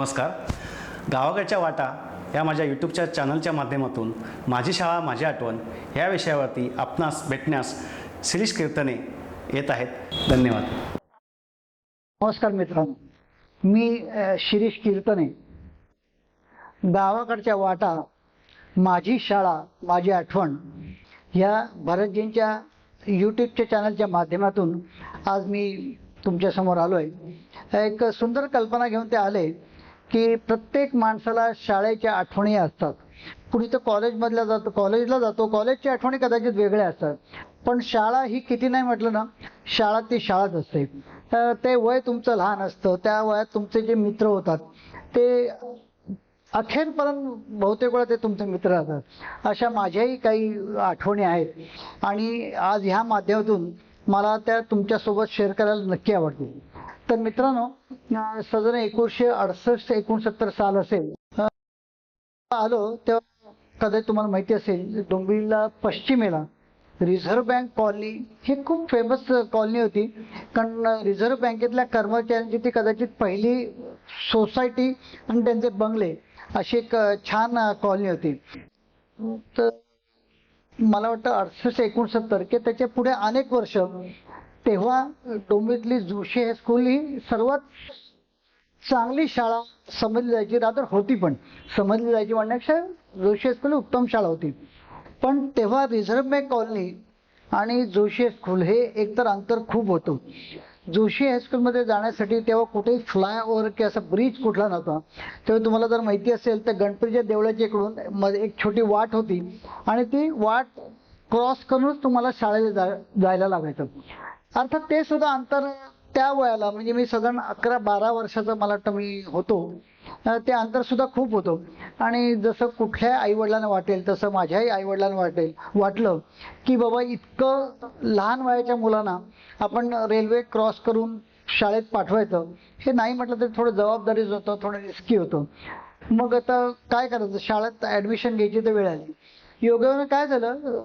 नमस्कार. गावाकडच्या वाटा या माझ्या यूट्यूबच्या चॅनलच्या माध्यमातून माझी शाळा माझी आठवण या विषयावरती आपणास भेटण्यास शिरीष कीर्तने येत आहेत. धन्यवाद. नमस्कार मित्रांनो, मी शिरीष कीर्तने. गावाकडच्या वाटा माझी शाळा माझी आठवण या भरतजींच्या यूट्यूबच्या चॅनलच्या माध्यमातून आज मी तुमच्यासमोर आलो आहे. एक सुंदर कल्पना घेऊन ते आले की प्रत्येक माणसाला शाळेच्या आठवणी असतात. कुणी तर कॉलेजला जातो, कॉलेजच्या आठवणी कदाचित वेगळ्या असतात, पण शाळा ही किती नाही म्हटलं ना, शाळा ती शाळाच असते. ते वय तुमचं लहान असतं, त्या वयात तुमचे जे मित्र होतात ते अखेरपर्यंत बहुतेक वेळा ते तुमचे मित्र असतात. अशा माझ्याही काही आठवणी आहेत आणि आज ह्या माध्यमातून मला त्या तुमच्यासोबत शेअर करायला नक्की आवडतील. तर मित्रांनो, साधारण 1968-69 साल असेल, आलो तेव्हा कदाचित तुम्हाला माहिती असेल, डोंबिवलीला पश्चिमेला रिझर्व्ह बँक कॉलनी ही खूप फेमस कॉलनी होती. कारण रिझर्व्ह बँकेतल्या कर्मचाऱ्यांची ती कदाचित पहिली सोसायटी आणि त्यांचे बंगले अशी एक छान कॉलनी होती. तर मला वाटतं 68-69 की त्याच्या पुढे अनेक वर्ष तेव्हा डोंबिवलीतली जोशी हायस्कूल ही सर्वात चांगली शाळा समजली जायची. रात्र होती, पण समजली जायची म्हणण्यापेक्षा जोशी हायस्कूल उत्तम शाळा होती. पण तेव्हा रिझर्व्ह बँक कॉलनी आणि जोशी हायस्कूल हे एकतर अंतर खूप होतं. जोशी हायस्कूलमध्ये जाण्यासाठी तेव्हा कुठेही फ्लायओव्हर किंवा असा ब्रिज कुठला नव्हता. तेव्हा तुम्हाला जर माहिती असेल तर गणपतीच्या देवळाच्या इकडून मध्ये एक छोटी वाट होती आणि ती वाट क्रॉस करूनच तुम्हाला शाळेला जायला लागायचं. अर्थात ते सुद्धा अंतर त्या वयाला, म्हणजे मी साधारण 11-12 वर्षाचा मला वाटतं मी होतो, ते अंतर सुद्धा खूप होतं. आणि जसं कुठल्या आईवडिलांना वाटेल तसं माझ्याही आईवडिलांना वाटलं की बाबा इतकं लहान वयाच्या मुलांना आपण रेल्वे क्रॉस करून शाळेत पाठवायचं, हे नाही म्हटलं तरी थोडं जबाबदारीच होतं, थोडं रिस्की होतं. मग आता काय करायचं, शाळेत ॲडमिशन घ्यायची तर वेळ आली. योगायोगानं काय झालं,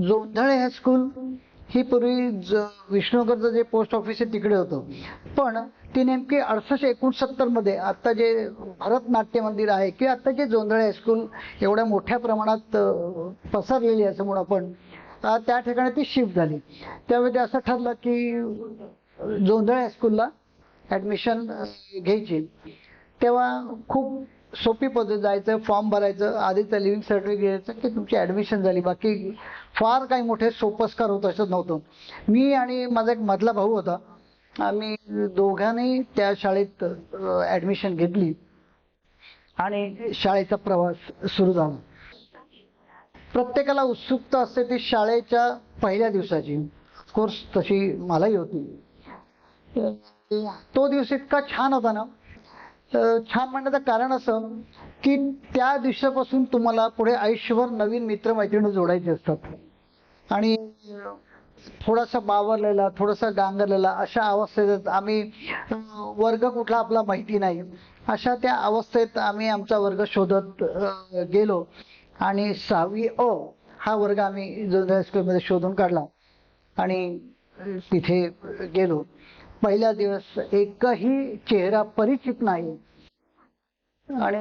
जोंधळे हायस्कूल ही पूर्वी विष्णुनगरचं जे पोस्ट ऑफिस आहे तिकडे होतं, पण ती नेमकी 68-69 मध्ये आता जे भरतनाट्य मंदिर आहे की आता जे जोंधळे हायस्कूल एवढ्या मोठ्या प्रमाणात पसरलेली आहे असं म्हणून आपण, त्या ठिकाणी ती शिफ्ट झाली. त्यावेळी असं ठरलं की जोंधळे हायस्कूलला ॲडमिशन घ्यायची. तेव्हा खूप सोपी पद्धत, जायचं, फॉर्म भरायचं, आधीचं लिव्हिंग सर्टिफिकेट घ्यायचं की तुमची ॲडमिशन झाली. बाकी फार काही मोठे सोपस्कार होत असं नव्हतं. मी आणि माझा एक मधला भाऊ होता, आम्ही दोघांनी त्या शाळेत ॲडमिशन घेतली आणि शाळेचा प्रवास सुरू झाला. प्रत्येकाला उत्सुकता असते ती शाळेच्या पहिल्या दिवसाची. ऑफकोर्स तशी मलाही होती. तो दिवस इतका छान होता ना, छान म्हणण्याचं कारण असं की त्या दिवसापासून तुम्हाला पुढे आयुष्यभर नवीन मित्रमैत्रिणी जोडायचे असतात. आणि थोडासा बावरलेला, थोडासा गांगरलेला अशा अवस्थेत आम्ही, वर्ग कुठला आपला माहिती नाही, अशा त्या अवस्थेत आम्ही आमचा वर्ग शोधत गेलो आणि 6वी अ हा वर्ग आम्ही जोंधळे हायस्कूलमध्ये शोधून काढला आणि तिथे गेलो. पहिला दिवस एकही चेहरा परिचित नाही आणि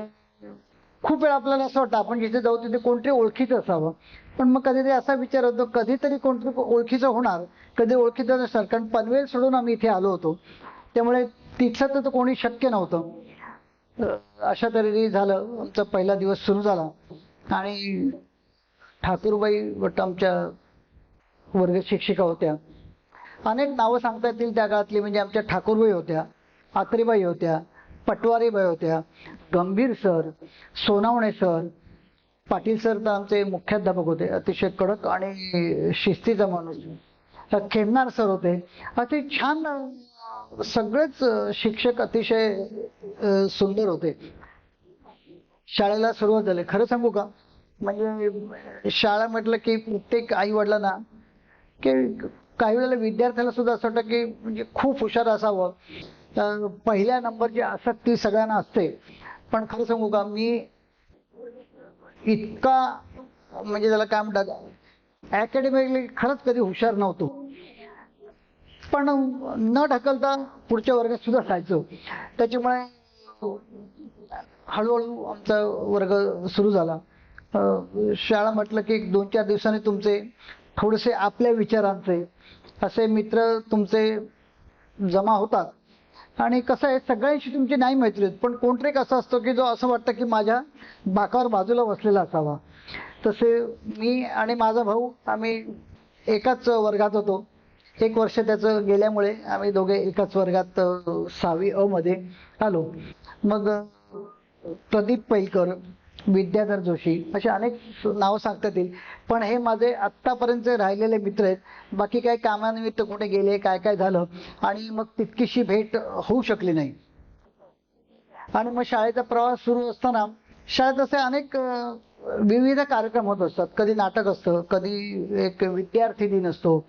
खूप वेळा आपल्याला असं वाटतं आपण जिथे जाऊ तिथे कोणतरी ओळखीचं असावं, पण मग कधीतरी असा विचार होतो कधीतरी कोणतरी ओळखीचं होणार, कधी ओळखीचं नसणार. कारण पनवेल सोडून आम्ही इथे आलो होतो, त्यामुळे तिथलं तर कोणी शक्य नव्हतं. अशा तऱ्हेने झालं. आमचा पहिला दिवस सुरू झाला आणि ठाकूरबाई वाटतं आमच्या वर्ग शिक्षिका होत्या. अनेक नावं सांगता येतील त्या काळातली, म्हणजे आमच्या ठाकूरबाई होत्या, आत्रेबाई होत्या, पटवारीबाई होत्या, गंभीर sir, Sonawane sir, Patil sir तर आमचे मुख्याध्यापक होते, अतिशय कडक आणि शिस्तीचा माणूस. खेमनार सर होते. अति छान, सगळेच शिक्षक अतिशय सुंदर होते. शाळेला सुरुवात झाली. खरं सांगू का, म्हणजे शाळा म्हटलं की प्रत्येक आई वडिलांना, की काही वेळेला विद्यार्थ्याला सुद्धा असं वाटतं की म्हणजे खूप हुशार असावं, पहिल्या नंबरची आसक्ती सगळ्यांना असते. पण खरं सांगू का, मी इतका म्हणजे त्याला काय म्हणतात अकॅडमिकली खरंच कधी हुशार नव्हतो, पण न ढकलता पुढच्या वर्गात सुद्धा जायचो. त्याच्यामुळे हळूहळू आमचा वर्ग सुरू झाला. शाळा म्हटलं की 2-4 दिवसांनी तुमचे थोडेसे आपल्या विचारांचे असे मित्र तुमचे जमा होतात. आणि कसं आहे, सगळ्यांशी तुमची नाही मैत्री होत, पण कोणतरी एक असं असतो की जो असं वाटतं की माझ्या बाकावर बाजूला बसलेला असावा. तसे मी आणि माझा भाऊ आम्ही एकाच वर्गात होतो. 1 वर्ष त्याचं गेल्यामुळे आम्ही दोघे एकाच वर्गात 6वी अ मध्ये आलो. मग प्रदीप पैलकर, विद्याधर जोशी असे अनेक नावं सांगता येतील, पण हे माझे आत्तापर्यंतचे राहिलेले मित्र आहेत. बाकी काही कामानिमित्त कुठे गेले, काय काय झालं आणि मग तितकीशी भेट होऊ शकली नाही. आणि मग शाळेचा प्रवास सुरू असताना शाळेत असे अनेक विविध कार्यक्रम होत असतात. कधी नाटक असतं, कधी एक विद्यार्थी दिन असतो,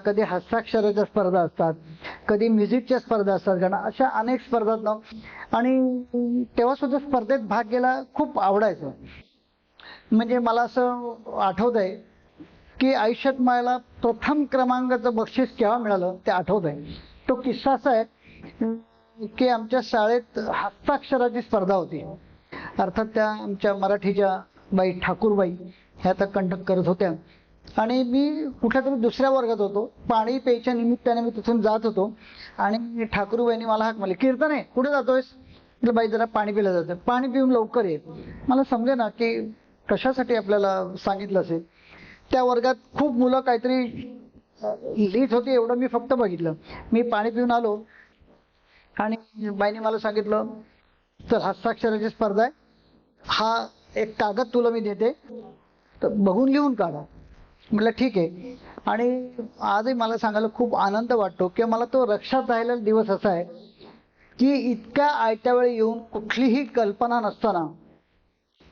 कधी हस्ताक्षराच्या स्पर्धा असतात, कधी म्युझिकच्या स्पर्धा असतात, कारण अशा अनेक स्पर्धांना. आणि तेव्हा सुद्धा स्पर्धेत भाग घ्यायला खूप आवडायचं. म्हणजे मला असं आठवत आहे की आयुष्यात मला प्रथम क्रमांकाचं बक्षीस केव्हा मिळालं ते आठवत आहे. तो किस्सा असा आहे की आमच्या शाळेत हस्ताक्षराची स्पर्धा होती. अर्थात त्या आमच्या मराठीच्या बाई ठाकूरबाई ह्या आता कंडक्ट करत होत्या आणि मी कुठल्या तरी दुसऱ्या वर्गात होतो. पाणी प्यायच्या निमित्ताने मी तिथून जात होतो आणि ठाकूरबाईंनी मला हाक मारली, कीर्तने कुठे जातोयस? म्हटलं बाई जरा पाणी पिलं जातं, पाणी पिऊन लवकर ये. मला समजे ना की कशासाठी आपल्याला सांगितलं असेल. त्या वर्गात खूप मुलं काहीतरी लिहित होती, एवढं मी फक्त बघितलं. मी पाणी पिऊन आलो आणि बाईने मला सांगितलं, तर हस्ताक्षराची स्पर्धा आहे, हा एक कागद तुला मी देते, तर बघून लिहून काढा. म्हटलं ठीक आहे. आणि आजही मला सांगायला खूप आनंद वाटतो की मला तो लक्षात राहिलेला दिवस असा आहे की इतक्या आयत्या वेळी येऊन कुठलीही कल्पना नसताना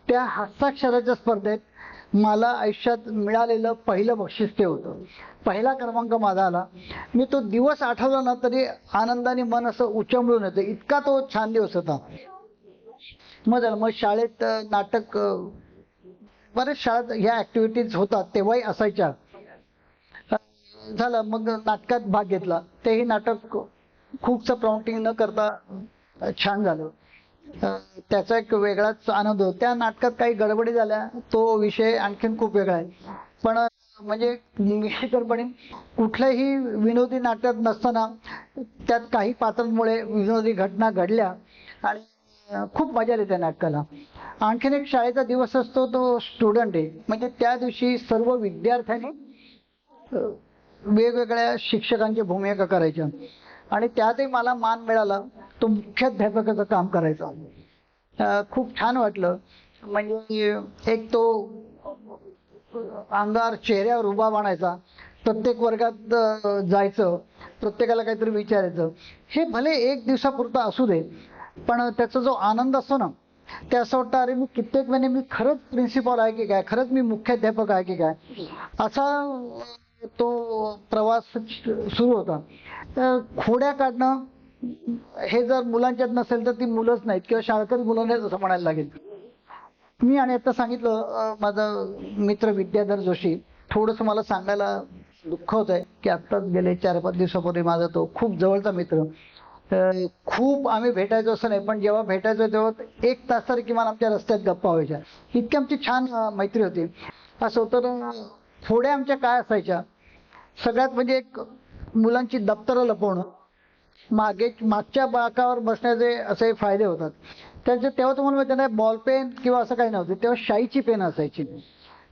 त्या हस्ताक्षराच्या स्पर्धेत मला आयुष्यात मिळालेलं पहिलं बक्षीस ते होतं. पहिला क्रमांक माझा आला. मी तो दिवस आठवला ना तरी आनंदाने मन असं उचंबळून येतं, इतका तो छान दिवस होता. मग शाळेत नाटक, बरेच शाळेत ह्या ऍक्टिव्हिटीज होतात तेव्हाही असायच्या. झालं, मग नाटकात भाग घेतला. तेही नाटक खूपच प्रॉम्प्टिंग न करता छान झालं. त्याचा एक वेगळाच आनंद होता. त्या नाटकात काही गडबडी झाल्या, तो विषय आणखीन खूप वेगळा आहे. पण म्हणजे मी तर म्हणेन कुठल्याही विनोदी नाटकात नसताना त्यात काही पात्रांमुळे विनोदी घटना घडल्या आणि खूप मजा आली त्या नाटकाला. आणखीन एक शाळेचा दिवस असतो तो स्टुडंट डे. म्हणजे त्या दिवशी सर्व विद्यार्थ्यांनी वेगवेगळ्या शिक्षकांची भूमिका करायच्या आणि त्यातही मला मान मिळाला तो मुख्याध्यापकाचं काम करायचं. खूप छान वाटलं. म्हणजे एक तो अंगावर चेहऱ्यावर उभा बाणायचा, प्रत्येक वर्गात जायचं, प्रत्येकाला काहीतरी विचारायचं. हे भले 1 दिवसापुरता असू दे, पण त्याचा जो आनंद असतो ना, ते असं वाटतं अरे मी कित्येक महिने मी खरंच प्रिन्सिपल आहे की काय, खरंच मी मुख्याध्यापक आहे की काय, असा तो प्रवास सुरू होता. खोड्या काढणं हे जर मुलांच्यात नसेल तर ती मुलंच नाहीत किंवा शाळकरी मुलं नाहीत असं म्हणायला लागेल. मी आणि आता सांगितलं माझा मित्र विद्याधर जोशी. थोडंसं मला सांगायला दुःख होत आहे की आत्ताच गेले 4-5 दिवसापूर्वी माझा तो खूप जवळचा मित्र, खूप आम्ही भेटायचो असं नाही, पण जेव्हा भेटायचो तेव्हा 1 तास तरी किमान आमच्या रस्त्यात गप्पा व्हायच्या, इतकी आमची छान मैत्री होती. असं होतं. खोड्या आमच्या काय असायच्या, सगळ्यात म्हणजे एक मुलांची दप्तरं लपवणं, मागच्या बाकावर बसण्याचे असे फायदे होतात. तेव्हा तुम्हाला माहिती नाही बॉल पेन किंवा असं काही नव्हतं, तेव्हा शाईची पेन असायची.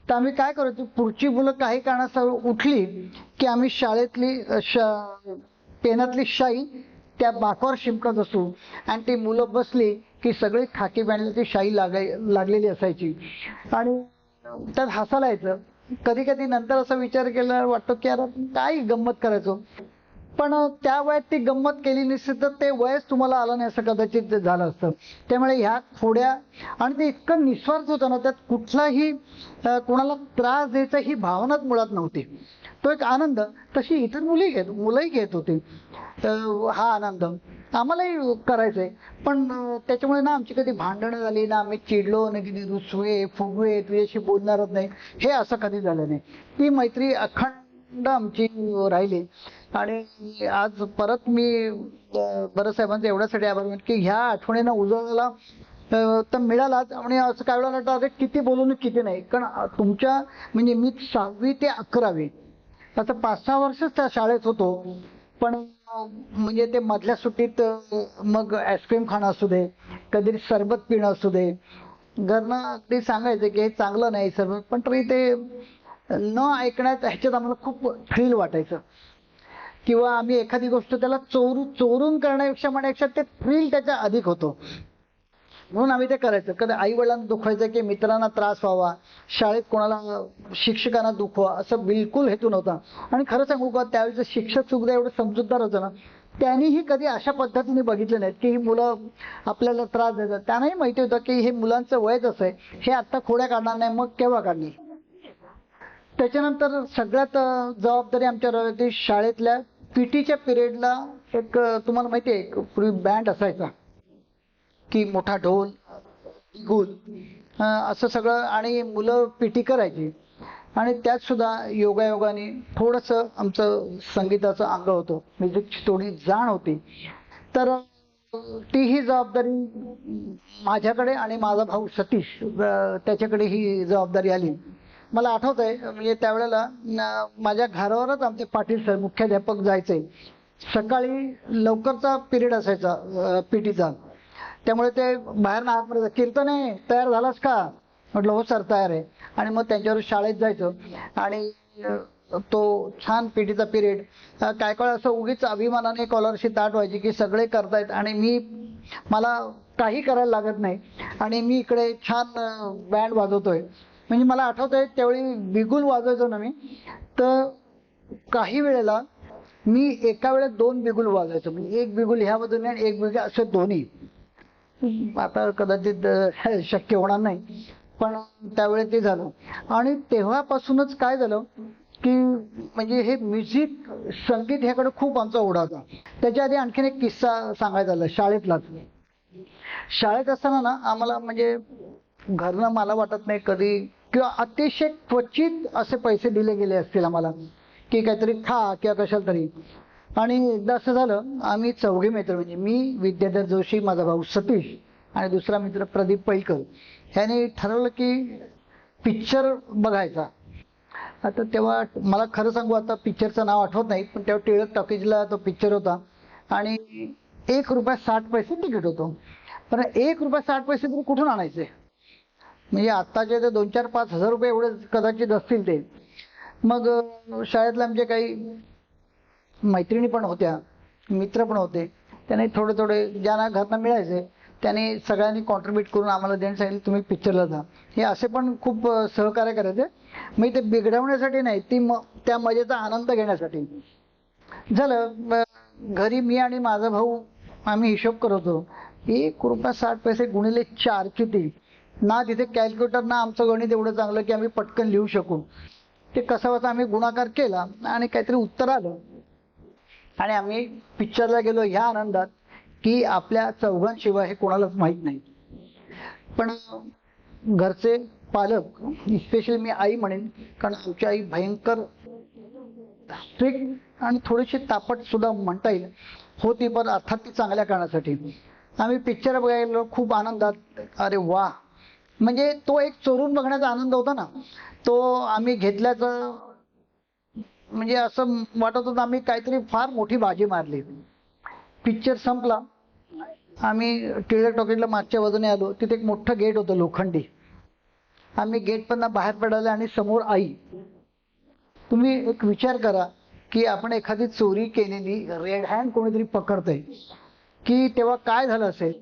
तर आम्ही काय करायचो, पुढची मुलं काही कारणास्तव उठली की आम्ही शाळेतली पेनातली शाई त्या बाकावर शिंपकत असू आणि ती मुलं बसली की सगळी खाकी पॅन्टची शाई लागलेली असायची आणि त्यात हसायला यायचं. कधी कधी नंतर असा विचार केला वाटतो की यार काय गंमत करायचो, पण त्या वयात ती गंमत केली नसती तर ते वयच तुम्हाला आलं नाही असं कदाचित झालं असतं. त्यामुळे ह्या खोड्या आणि ते इतकं निस्वार्थ होतं ना, त्यात कुठलाही कोणाला त्रास द्यायचा ही भावनाच मुळात नव्हती. तो एक आनंद तशी इतर मुलंही घेत होती. हा आनंद आम्हालाही करायचंय, पण त्याच्यामुळे ना आमची कधी भांडणं झाली ना, आम्ही चिडलो ना, कधी रुसवे फुगवे तुझ्याशी बोलणारच नाही हे असं कधी झालं नाही. ती मैत्री अखंड आमची राहिली. आणि आज परत मी भरत साहेबांचा एवढ्यासाठी आभार मानतो की ह्या आठवणीनं उजळला तर मिळालाच. आणि असं काय वेळा वाटतं अरे किती बोलून किती नाही, कारण तुमच्या म्हणजे मी 6वी ते 11वी आता 5-6 वर्षच त्या शाळेत होतो. पण म्हणजे ते मधल्या सुट्टीत मग आईस्क्रीम खाणं असू दे, कधी सरबत पिणं असू दे, घरनं अगदी सांगायचं की हे चांगलं नाही सरबत, पण तरी ते न ऐकण्यात ह्याच्यात आम्हाला खूप थ्रिल वाटायचं. किंवा आम्ही एखादी गोष्ट त्याला चोरून करण्यापेक्षा म्हणण्यापेक्षा ते थ्रिल त्याच्या अधिक होतो, म्हणून आम्ही ते करायचं. कधी आई वडिलांना दुखवायचं की मित्रांना त्रास व्हावा, शाळेत कोणाला शिक्षकांना दुखवा, असं बिलकुल हेतू नव्हता. आणि खरं सांगू का, त्यावेळेचं शिक्षक सुद्धा एवढं समजूतदार होतं ना, त्यांनीही कधी अशा पद्धतीने बघितलं नाहीत की ही मुलं आपल्याला त्रास देतात. त्यांनाही माहिती होतं की हे मुलांचं वयच असं आहे, हे आत्ता खोड्या काढणार नाही, मग केव्हा काढणार. त्याच्यानंतर सगळ्यात जबाबदारी आमच्यावर होती शाळेतल्या पीटीच्या पिरियडला. एक तुम्हाला माहिती आहे, पूर्वी बँड असायचा की मोठा ढोल गुल असं सगळं, आणि मुलं पीटी करायची. आणि त्यात सुद्धा योगायोगाने थोडंसं आमचं संगीताचं अंग होतं, म्युझिकची थोडी जाण होती. तर तीही जबाबदारी माझ्याकडे आणि माझा भाऊ सतीश त्याच्याकडे ही जबाबदारी आली. मला आठवत आहे म्हणजे त्यावेळेला माझ्या घरावरच आमचे पाटील सर मुख्याध्यापक जायचे. सकाळी लवकरचा पिरियड असायचा पीटीचा, त्यामुळे ते बाहेर ना आतमध्ये कीर्तन आहे तयार झालास का, म्हटलं हो सर तयार आहे. आणि मग त्यांच्यावर शाळेत जायचं. आणि तो छान पीटीचा पिरियड काय काय असं उगीच अभिमानाने कॉलरशी ताट व्हायची की सगळे करतायत आणि मला काही करायला लागत नाही, आणि मी इकडे छान बँड वाजवतोय. म्हणजे मला आठवत आहे त्यावेळी बिगुल वाजवायचो ना मी, तर काही वेळेला मी एका वेळेत 2 बिगुल वाजवायचो. म्हणजे एक बिगुल ह्या बाजूने आणि एक बिगुल असे दोन्ही. आता कदाचित शक्य होणार नाही, पण त्यावेळी ते झालं. आणि तेव्हापासूनच काय झालं की म्हणजे हे म्युझिक संगीत ह्याकडे खूप आमचा ओढा होता. त्याच्या आधी आणखीन एक किस्सा सांगायचा झाला शाळेतलाच. शाळेत असताना ना आम्हाला म्हणजे घरनं मला वाटत नाही कधी किंवा अतिशय क्वचित असे पैसे दिले गेले असतील आम्हाला की काहीतरी खा किंवा कशाला तरी. आणि एकदा असं झालं, आम्ही 4घे मित्र म्हणजे मी, विद्याधर जोशी, माझा भाऊ सतीश आणि दुसरा मित्र प्रदीप पैलकर, ह्याने ठरवलं की पिक्चर बघायचा. आता तेव्हा मला खरं सांगू, आता पिक्चरचं नाव आठवत नाही, पण तेव्हा टिळक टॉकीजला तो पिक्चर होता आणि ₹1.60 तिकीट होतं. पण ₹1.60 तरी कुठून आणायचे, म्हणजे आत्ताचे ते 2-4-5 हजार रुपये एवढे कदाचित असतील ते. मग शाळेतले आमचे काही मैत्रिणी पण होत्या, मित्र पण होते, त्याने थोडे थोडे ज्यांना घरनं मिळायचे त्याने सगळ्यांनी कॉन्ट्रीब्यूट करून आम्हाला देणं सांगितलं तुम्ही पिक्चरला जा. हे असे पण खूप सहकार्य करायचे. मग ते बिघडवण्यासाठी नाही, त्या मजेचा आनंद घेण्यासाठी. झालं घरी मी आणि माझा भाऊ आम्ही हिशोब करतो, ₹1.60 गुणिले 4 किती ना. तिथे कॅल्क्युलेटर ना आमचं गणित एवढं चांगलं की आम्ही पटकन लिहू शकू. ते कसा बसा आम्ही गुणाकार केला आणि काहीतरी उत्तर आलं आणि आम्ही पिक्चरला गेलो ह्या आनंदात की आपल्या चौघांशिवाय हे कोणालाच माहीत नाही. पण घरचे पालक, स्पेशली मी आई म्हणेन, कारण आमची आई भयंकर स्ट्रिक्ट आणि थोडीशी तापट सुद्धा म्हणता येईल होती, पण अर्थात ती चांगल्या कारणासाठी. आम्ही पिक्चर बघायला गेलो खूप आनंदात. अरे वा, म्हणजे तो एक चोरून बघण्याचा आनंद होता ना, तो आम्ही घेतल्याचं म्हणजे असं वाटत होतं आम्ही काहीतरी फार मोठी बाजी मारली. पिक्चर संपला, आम्ही टिळक टॉकीजला मागच्या बाजूने आलो. तिथे एक मोठं गेट होतं लोखंडी. आम्ही गेटमधनं बाहेर पडायला आणि समोर आई. तुम्ही एक विचार करा की आपण एखादी चोरी केलेली रेड हँड कोणीतरी पकडतंय की तेव्हा काय झालं असेल.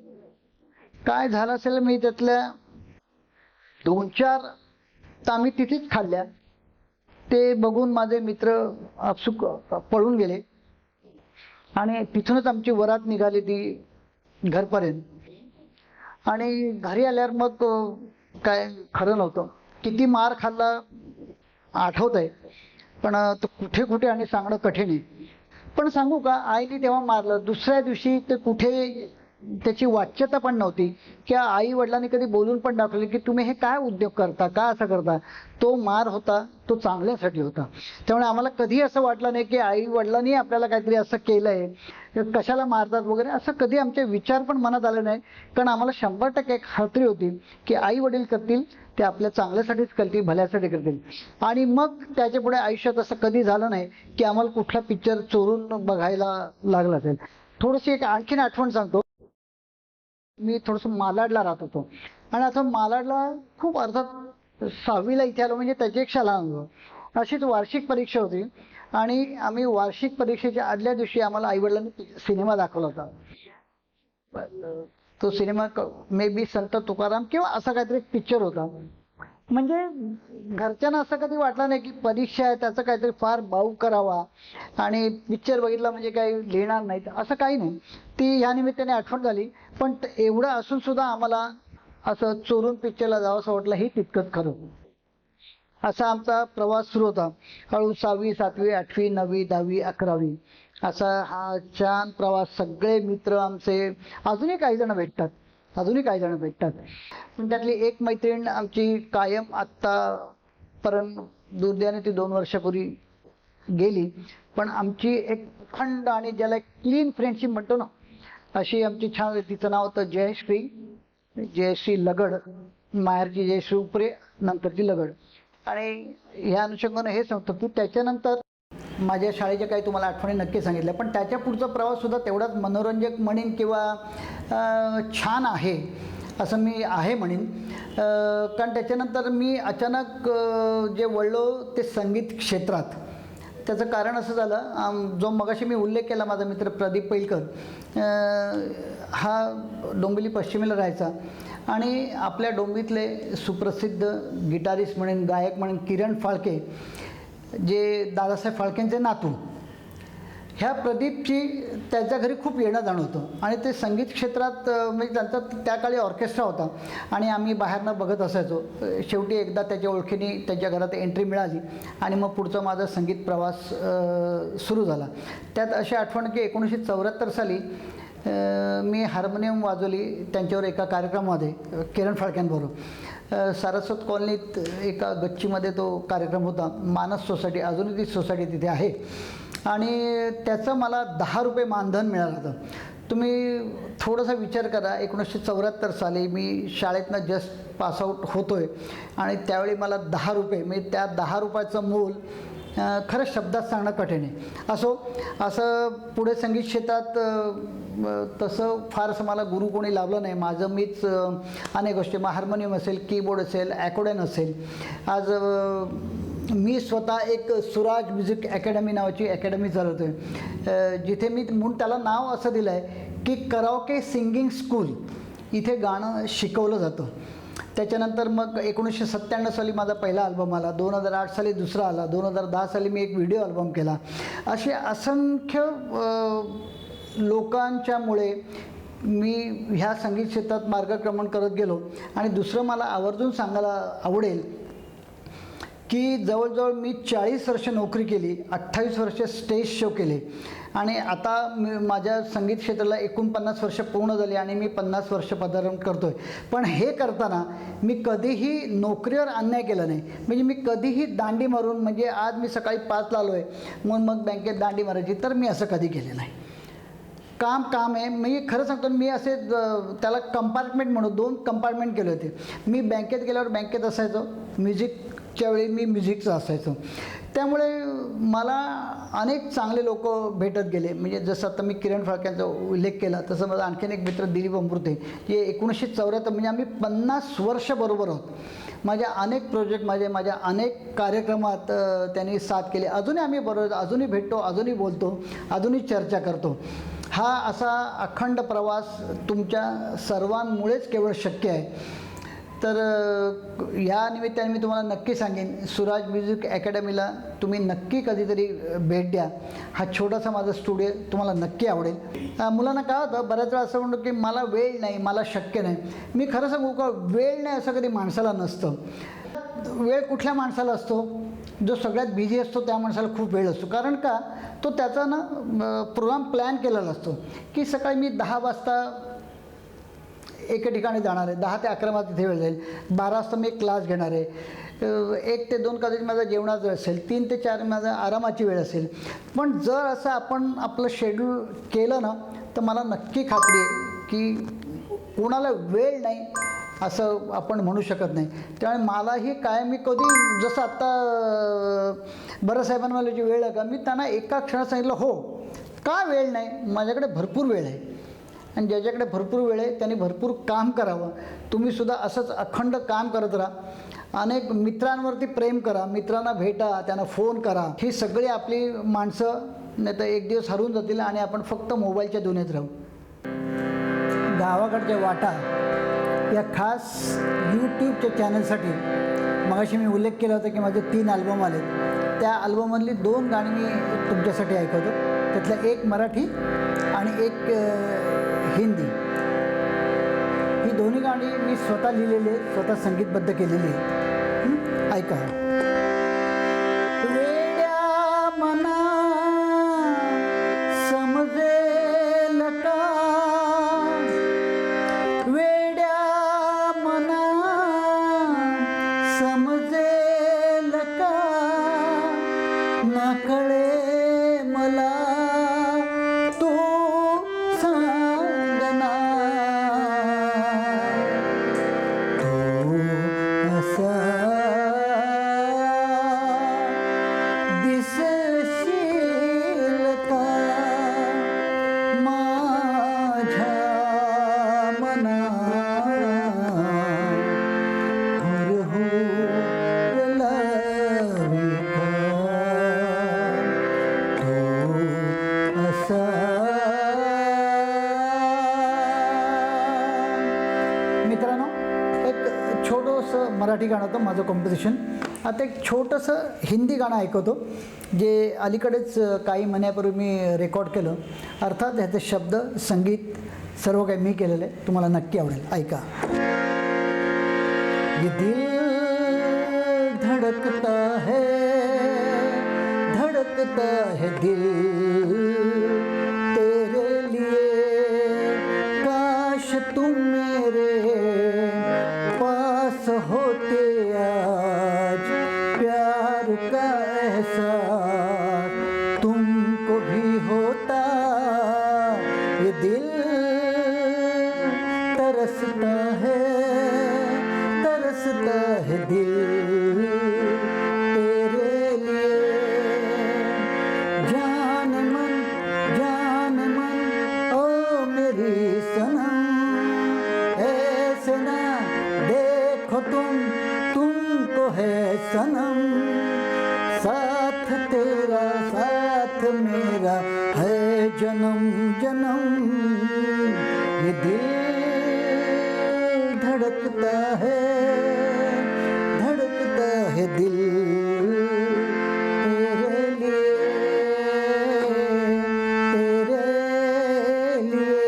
मी त्यातल्या 2-4 तर आम्ही तिथेच खाल्ल्या. ते बघून माझे मित्र आपसुक पळून गेले आणि तिथूनच आमची वरात निघाली ती घरपर्यंत. आणि घरी आल्यावर मग काय खरं नव्हतं, किती मार खाल्ला आठवत आहे, पण तो कुठे कुठे आणि सांगणं कठीण आहे. पण सांगू का, आईने तेव्हा मारलं, दुसऱ्या दिवशी ते कुठे त्याची वाच्यता पण नव्हती, की आई वडिलांनी कधी बोलून पण दाखवले की तुम्ही हे काय उद्योग करता, का असं करता. तो मार होता तो चांगल्यासाठी होता. त्यामुळे आम्हाला कधी असं वाटलं नाही की आई वडिलांनी आपल्याला काहीतरी असं केलंय, कशाला मारतात वगैरे, असं कधी आमचे विचार पण मनात आले नाही. कारण आम्हाला 100% एक खात्री होती की आई वडील करतील ते आपल्या चांगल्यासाठीच करतील, भल्यासाठी करतील. आणि मग त्याच्या पुढे आयुष्यात असं कधी झालं नाही की आम्हाला कुठला पिक्चर चोरून बघायला लागला असेल. थोडीशी एक आणखीन आठवण सांगतो. मी थोडंसं मालाडला राहत होतो आणि आता मालाडला खूप अर्थात 6वीला इथे आलो म्हणजे त्याच्यापेक्षा लहान होतो. अशीच वार्षिक परीक्षा होती आणि आम्ही वार्षिक परीक्षेच्या आदल्या दिवशी आम्हाला आईवडिलांनी सिनेमा दाखवला होता. तो सिनेमा मे बी संत तुकाराम किंवा असा काहीतरी पिक्चर होता. म्हणजे घरच्यांना असं कधी वाटलं नाही की परीक्षा आहे त्याचं काहीतरी फार बाऊ करावा आणि पिक्चर बघितला म्हणजे काही लिहिणार नाहीत, असं काही नाही. ती ह्या निमित्ताने आठवण झाली. पण एवढं असून सुद्धा आम्हाला असं चोरून पिक्चरला जावं असं वाटलं, हे तितकंच खरं. असा आमचा प्रवास सुरू होता. हळू 6वी 7वी 8वी 9वी 10वी 11वी असा हा छान प्रवास. सगळे मित्र आमचे अजूनही काही जण भेटतात, पण त्यातली एक मैत्रीण आमची कायम आत्तापर्यंत दुर्दैवाने ती 2 वर्षापूर्वी गेली. पण आमची एक अखंड आणि ज्याला एक क्लीन फ्रेंडशिप म्हणतो ना, अशी आमची छान. तिचं नाव होतं जयश्री लगड. माहेरची जयश्री उपरे, नंतरची लगड. आणि ह्या अनुषंगाने हे सांगतो की त्याच्यानंतर माझ्या शाळेच्या काही तुम्हाला आठवणी नक्की सांगितल्या, पण त्याच्या पुढचा प्रवास सुद्धा तेवढाच मनोरंजक म्हणेन किंवा छान आहे असं मी म्हणेन. कारण त्याच्यानंतर मी अचानक जे वळलो ते संगीत क्षेत्रात. त्याचं कारण असं झालं, जो मगाशी मी उल्लेख केला माझा मित्र प्रदीप पैलकर, हा डोंबिवली पश्चिमेला राहायचा आणि आपल्या डोंबिवलीतले सुप्रसिद्ध गिटारिस्ट म्हणेन, गायक म्हणेन किरण फाळके, जे दादासाहेब फाळकेंचे नातू. ह्या प्रदीपची त्याच्या घरी खूप येणं जाणं होतं आणि ते संगीत क्षेत्रात म्हणजे त्यांचा त्या काळी ऑर्केस्ट्रा होता आणि आम्ही बाहेरनं बघत असायचो. शेवटी एकदा त्याच्या ओळखीने त्याच्या घरात एंट्री मिळाली आणि मग पुढचा माझा संगीत प्रवास सुरू झाला. त्यात अशी आठवण की 1974 साली मी हार्मोनियम वाजवली त्यांच्यावर एका कार्यक्रमामध्ये किरण फाळक्यांबरोबर. सारस्वत कॉलनीत एका गच्चीमध्ये तो कार्यक्रम होता. मानस सोसायटी, अजूनही ती सोसायटी तिथे आहे. आणि त्याचं मला 10 रुपये मानधन मिळालं होतं. तुम्ही थोडासा विचार करा, 1974 साली मी शाळेतनं जस्ट पासआउट होतो आहे आणि त्यावेळी मला 10 रुपये, म्हणजे त्या 10 रुपयाचं मूल खरंच शब्दात सांगणं कठीण आहे. असं पुढे संगीत क्षेत्रात तसं फारसं मला गुरु कोणी लाभलं नाही. माझं मीच अनेक गोष्टी, मग हार्मोनियम असेल, कीबोर्ड असेल, ॲकोर्डियन असेल. आज मी स्वतः एक सुराज म्युझिक अकॅडमी नावाची अकॅडमी चालवतो आहे, जिथे मी म्हणून त्याला नाव असं दिलं आहे की कराओके सिंगिंग स्कूल. इथे गाणं शिकवलं जातं. त्याच्यानंतर मग 1997 साली माझा पहिला अल्बम आला, 2008 साली दुसरा आला, 2010 साली मी एक व्हिडिओ अल्बम केला. असे असंख्य लोकांच्यामुळे मी ह्या संगीत क्षेत्रात मार्गक्रमण करत गेलो. आणि दुसरं मला आवर्जून सांगायला आवडेल की जवळजवळ मी 40 वर्ष नोकरी केली, 28 वर्ष स्टेज शो केले आणि आता माझ्या संगीत क्षेत्राला 49 वर्ष पूर्ण झाली आणि मी 50 वर्ष पदार्पण करतो आहे. पण हे करताना मी कधीही नोकरीवर अन्याय केला नाही. म्हणजे मी कधीही दांडी मारून, म्हणजे आज मी सकाळी 5ला आलो आहे म्हणून मग बँकेत दांडी मारायची, तर मी असं कधी केलं नाही. काम आहे. मी खरं सांगतो, मी असे त्याला कंपार्टमेंट म्हणून 2 कंपार्टमेंट केले होते. मी बँकेत गेल्यावर बँकेत असायचो, म्युझिकच्या वेळी मी म्युझिकचं असायचो. त्यामुळे मला अनेक चांगले लोक भेटत गेले. म्हणजे जसं आता मी किरण फाळक्यांचा उल्लेख केला तसं माझा आणखीन एक मित्र दिलीप अमृते, जे 1974, म्हणजे आम्ही 50 वर्ष बरोबर आहोत. माझ्या अनेक प्रोजेक्ट, माझ्या अनेक कार्यक्रमात त्यांनी साथ केली. अजूनही आम्ही बरोबर, अजूनही भेटतो, अजूनही बोलतो, अजूनही चर्चा करतो. हा असा अखंड प्रवास तुमच्या सर्वांमुळेच केवळ शक्य आहे. तर या निमित्ताने मी तुम्हाला नक्की सांगेन, सुराज म्युझिक अकॅडमीला तुम्ही नक्की कधीतरी भेट द्या. हा छोटासा माझा स्टुडिओ तुम्हाला नक्की आवडेल. मुलांना काय होतं, बऱ्याच वेळा असं म्हणतो की मला वेळ नाही, मला शक्य नाही. मी खरं सांगू का, वेळ नाही असं कधी माणसाला नसतं. वेळ कुठल्या माणसाला असतो? जो सगळ्यात बिझी असतो त्या माणसाला खूप वेळ असतो. कारण का, तो त्याचा ना प्रोग्राम प्लॅन केलेला असतो की सकाळी मी 10 वाजता एके ठिकाणी जाणार आहे, 10 ते 11 माझा तिथे वेळ जाईल, 12 वाजता मी एक क्लास घेणार आहे, 1 ते 2 कदाचित माझा जेवणाचा वेळ असेल, 3 ते 4 माझा आरामाची वेळ असेल. पण जर असं आपण आपलं शेड्यूल केलं ना तर मला नक्की खात्री आहे की कोणाला वेळ नाही असं आपण म्हणू शकत नाही. त्यामुळे मलाही काय मी कधी जसं आत्ता बरं साहेबांना मला जी वेळ आहे का, मी त्यांना एका क्षणात सांगितलं हो, का वेळ नाही, माझ्याकडे भरपूर वेळ आहे. आणि ज्याच्याकडे भरपूर वेळ आहे त्यांनी भरपूर काम करावं. तुम्हीसुद्धा असंच अखंड काम करत राहा. अनेक मित्रांवरती प्रेम करा, मित्रांना भेटा, त्यांना फोन करा. ही सगळी आपली माणसं नाही तर एक दिवस हरवून जातील आणि आपण फक्त मोबाईलच्या दुनियेत राहू. गावाकडच्या वाटा या खास यूट्यूबच्या चॅनलसाठी मगाशी मी उल्लेख केला होता की माझे 3 अल्बम आले. त्या अल्बममधली 2 गाणी मी तुमच्यासाठी ऐकवतो. त्यातलं एक मराठी आणि एक हिंदी. ही दोन्ही गाणी मी स्वतः लिहिलेली आहेत, स्वतः संगीतबद्ध केलेली आहेत. ऐका. वेड्या मना समजेल का, वेड्या मना समजेल का, नकळे मला तू सांगना, तू असा दिसशील का माझ्या मना, मित्रांनो, एक छोटंसं मराठी गाणं होतं माझं कॉम्पोजिशन. आता एक छोटंसं हिंदी गाणं ऐकवतो जे अलीकडेच काही महिन्यापूर्वी मी रेकॉर्ड केलं. अर्थात ह्याचे शब्द संगीत सर्व काही मी केलेलं आहे. तुम्हाला नक्की आवडेल. ऐका. ये दिल धड़कता है दिल तेरे लिए, काश तुम मेरे पास होते आज, प्यार का एहसास तुमको भी होता. ये दिल तरसता है दिल तेरे लिए, जान मन ओ मेरी सनम, ऐसे ना देखो तुमको है सनम, साथ तेरा साथ मेरा है जन्म जन्म. ये दिल धड़कता है दिल तेरे लिए, तेरे लिए,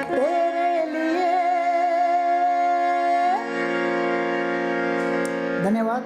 तेरे लिए. धन्यवाद.